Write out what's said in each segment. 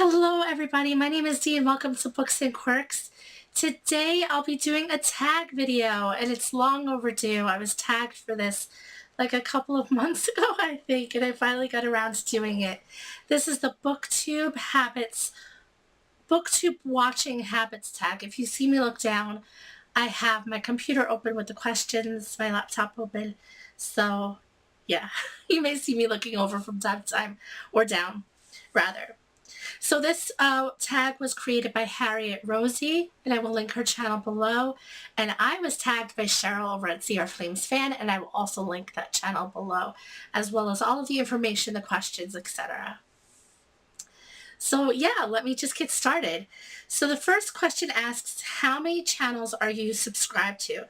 Hello everybody, my name is Dee and welcome to Books and Quirks. Today I'll be doing a tag video and it's long overdue. I was tagged for this like a couple of months ago, I think, and I finally got around to doing it. This is the BookTube watching habits tag. If you see me look down, I have my computer open with the questions, my laptop open. So yeah, you may see me looking over from time to time, or down rather. So this tag was created by Harriet Rosie, and I will link her channel below. And I was tagged by Cheryl over at CR Flames Fan, and I will also link that channel below, as well as all of the information, the questions, etc. So yeah, let me just get started. So the first question asks, how many channels are you subscribed to?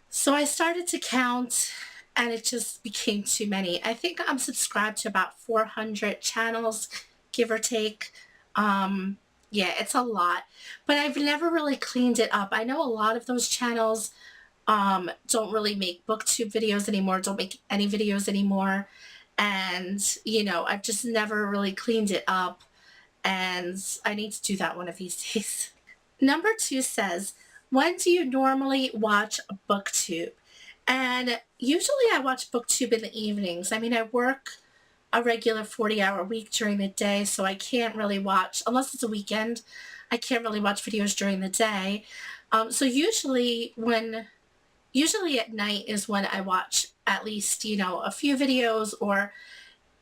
So I started to count and it just became too many. I think I'm subscribed to about 400 channels, give or take. Yeah, it's a lot, but I've never really cleaned it up. I know a lot of those channels don't really make BookTube videos anymore, don't make any videos anymore. And, you know, I've just never really cleaned it up, and I need to do that one of these days. Number 2 says, when do you normally watch BookTube? And usually I watch BookTube in the evenings. I mean, I work a regular 40-hour week during the day, so I can't really watch, unless it's a weekend, I can't really watch videos during the day. So usually at night is when I watch at least, you know, a few videos, or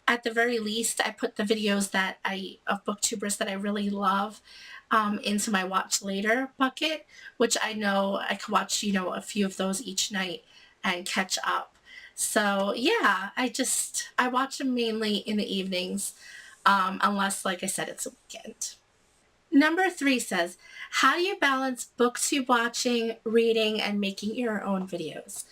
at the very least, I put the videos of BookTubers that I really love into my watch later bucket, which I know I could watch, you know, a few of those each night and catch up. So yeah, I watch them mainly in the evenings, unless, like I said, it's a weekend. Number 3 says, how do you balance BookTube watching, reading, and making your own videos?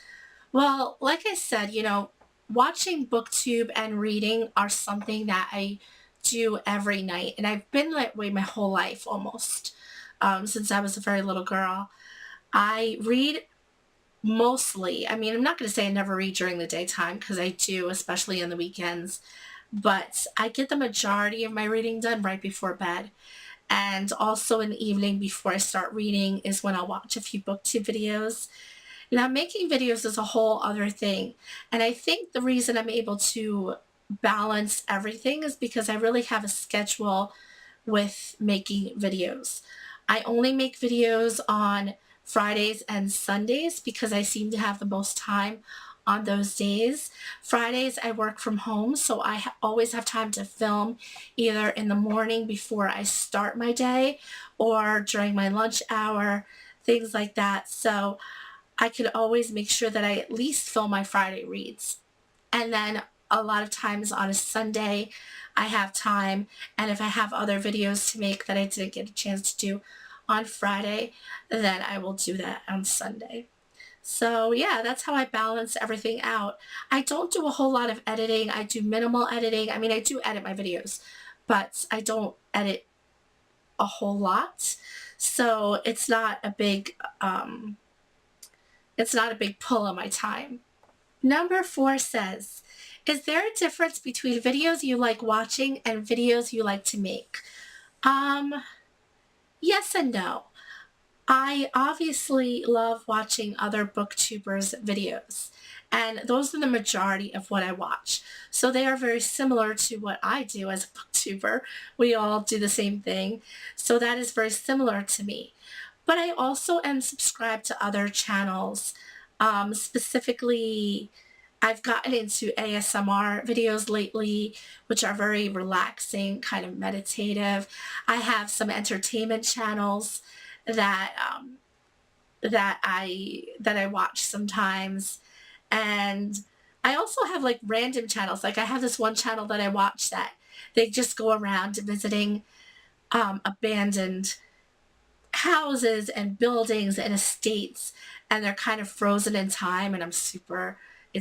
Well, like I said, you know, watching BookTube and reading are something that I do every night, and I've been that way my whole life almost, since I was a very little girl. I read mostly. I mean, I'm not going to say I never read during the daytime, because I do, especially on the weekends, but I get the majority of my reading done right before bed. And also in the evening before I start reading is when I'll watch a few BookTube videos. Now, making videos is a whole other thing. And I think the reason I'm able to balance everything is because I really have a schedule with making videos. I only make videos on Fridays and Sundays because I seem to have the most time on those days. Fridays I work from home, so I always have time to film, either in the morning before I start my day or during my lunch hour, things like that. So I could always make sure that I at least film my Friday reads. And then a lot of times on a Sunday, I have time, and if I have other videos to make that I didn't get a chance to do on Friday, then I will do that on Sunday. So yeah, that's how I balance everything out. I don't do a whole lot of editing. I do minimal editing. I mean, I do edit my videos, but I don't edit a whole lot. So it's not a big pull on my time. Number 4 says, is there a difference between videos you like watching and videos you like to make? Yes and no. I obviously love watching other BookTubers videos, and those are the majority of what I watch. So they are very similar to what I do as a BookTuber. We all do the same thing. So that is very similar to me. But I also am subscribed to other channels. Specifically, I've gotten into ASMR videos lately, which are very relaxing, kind of meditative. I have some entertainment channels that I watch sometimes, and I also have like random channels. Like I have this one channel that I watch that they just go around visiting abandoned houses and buildings and estates, and they're kind of frozen in time, and it's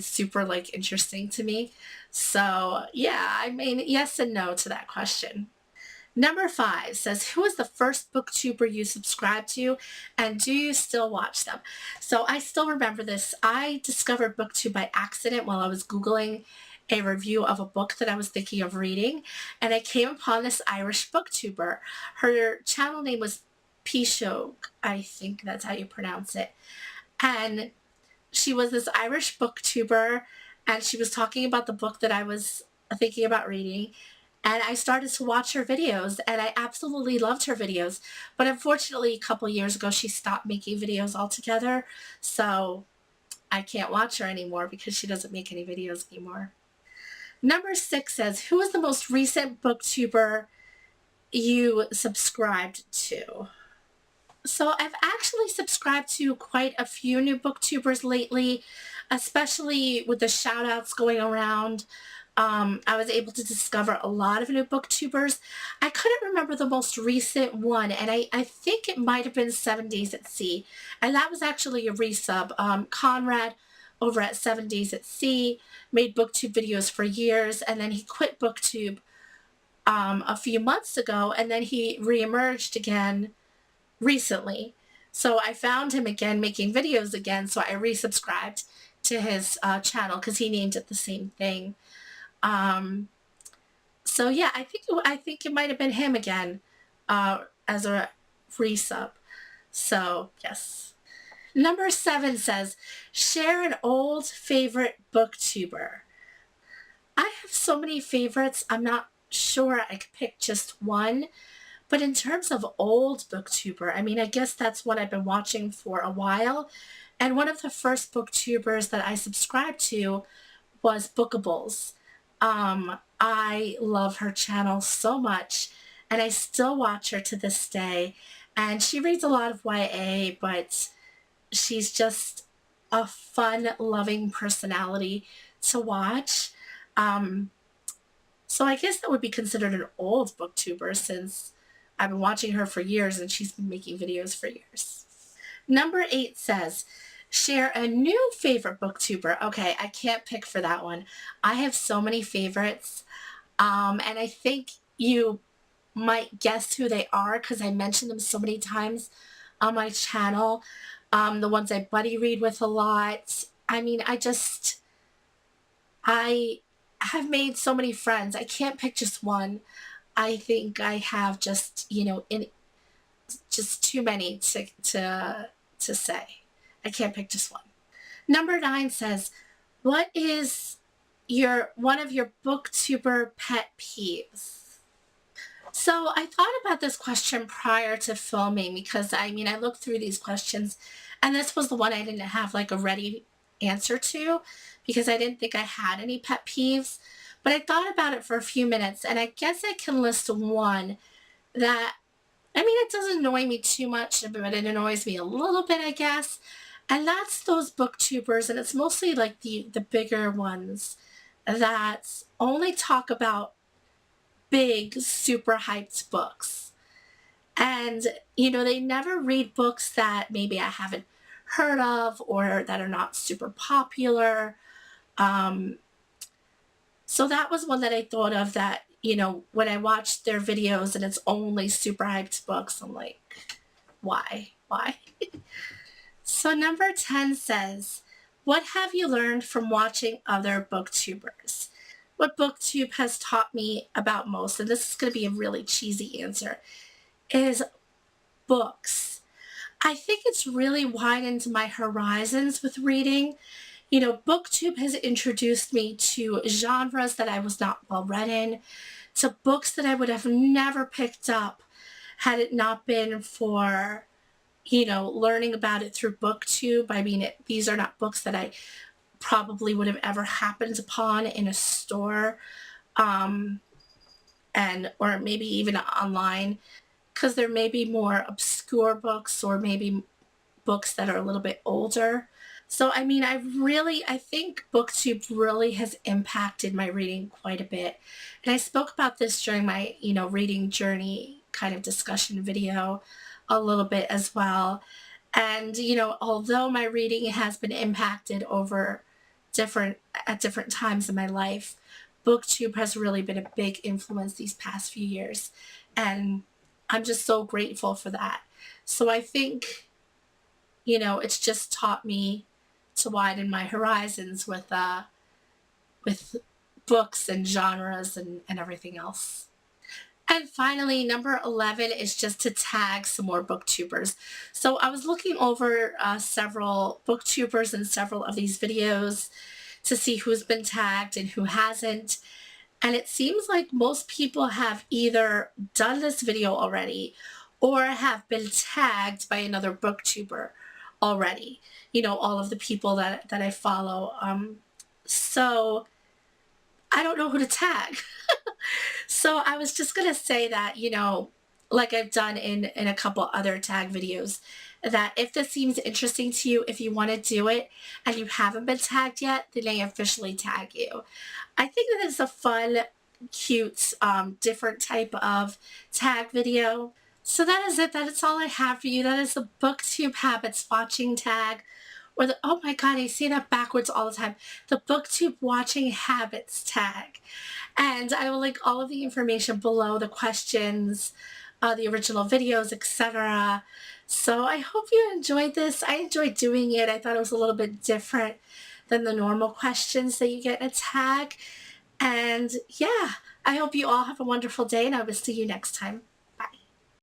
super like interesting to me. So yeah, I mean, yes and no to that question. Number 5 says, who is the first BookTuber you subscribed to, and do you still watch them? So I still remember this. I discovered BookTube by accident while I was Googling a review of a book that I was thinking of reading, and I came upon this Irish booktuber. Her channel name was Pisho, I think that's how you pronounce it. And she was this Irish booktuber, and she was talking about the book that I was thinking about reading. And I started to watch her videos, and I absolutely loved her videos. But unfortunately, a couple years ago, she stopped making videos altogether. So I can't watch her anymore because she doesn't make any videos anymore. Number 6 says, who is the most recent booktuber you subscribed to? So I've actually subscribed to quite a few new booktubers lately, especially with the shout outs going around. I was able to discover a lot of new booktubers. I couldn't remember the most recent one, and I think it might have been 7 Days at Sea. And that was actually a resub. Conrad over at 7 Days at Sea made booktube videos for years, and then he quit booktube a few months ago, and then he reemerged again recently. So I found him again making videos again, so I resubscribed to his channel because he named it the same thing. Um, so yeah, I think it might have been him again as a resub. So yes. Number 7 says, share an old favorite booktuber. I have so many favorites. I'm not sure I could pick just one. But in terms of old booktuber, I mean, I guess that's what I've been watching for a while. And one of the first booktubers that I subscribed to was Bookables. I love her channel so much, and I still watch her to this day. And she reads a lot of YA, but she's just a fun, loving personality to watch. Um, so I guess that would be considered an old booktuber since I've been watching her for years and she's been making videos for years. Number 8 says, share a new favorite booktuber. Okay, I can't pick for that one. I have so many favorites. And I think you might guess who they are because I mentioned them so many times on my channel. The ones I buddy read with a lot. I mean, I have made so many friends. I can't pick just one. I think I have just, just too many to say. I can't pick just one. Number 9 says, what is one of your booktuber pet peeves? So I thought about this question prior to filming because I mean I looked through these questions and this was the one I didn't have like a ready answer to because I didn't think I had any pet peeves. But I thought about it for a few minutes and I guess I can list one that, I mean, it doesn't annoy me too much, but it annoys me a little bit, I guess. And that's those booktubers, and it's mostly like the bigger ones that only talk about big, super hyped books. And, they never read books that maybe I haven't heard of or that are not super popular. Um, so that was one that I thought of that, when I watched their videos and it's only super hyped books, I'm like, why? Why? So number 10 says, what have you learned from watching other booktubers? What BookTube has taught me about most, and this is going to be a really cheesy answer, is books. I think it's really widened my horizons with reading. BookTube has introduced me to genres that I was not well read in, to books that I would have never picked up had it not been for, learning about it through BookTube. I mean, these are not books that I probably would have ever happened upon in a store, or maybe even online, because there may be more obscure books or maybe books that are a little bit older. So, I mean, I think BookTube really has impacted my reading quite a bit. And I spoke about this during my, reading journey kind of discussion video a little bit as well. And, although my reading has been impacted at different times in my life, BookTube has really been a big influence these past few years. And I'm just so grateful for that. So I think, it's just taught me to widen my horizons with books and genres and everything else. And finally, number 11 is just to tag some more booktubers. So I was looking over several booktubers and several of these videos to see who's been tagged and who hasn't. And it seems like most people have either done this video already or have been tagged by another booktuber already. You know, all of the people that I follow. So I don't know who to tag. So I was just going to say that, you know, like I've done in a couple other tag videos, that if this seems interesting to you, if you want to do it and you haven't been tagged yet, then I officially tag you. I think that it's a fun, cute, different type of tag video. So that is it. That is all I have for you. That is the BookTube Habits watching tag. Or the, oh my God, I say that backwards all the time. The BookTube watching habits tag. And I will link all of the information below, the questions, the original videos, etc. So I hope you enjoyed this. I enjoyed doing it. I thought it was a little bit different than the normal questions that you get in a tag. And yeah, I hope you all have a wonderful day, and I will see you next time.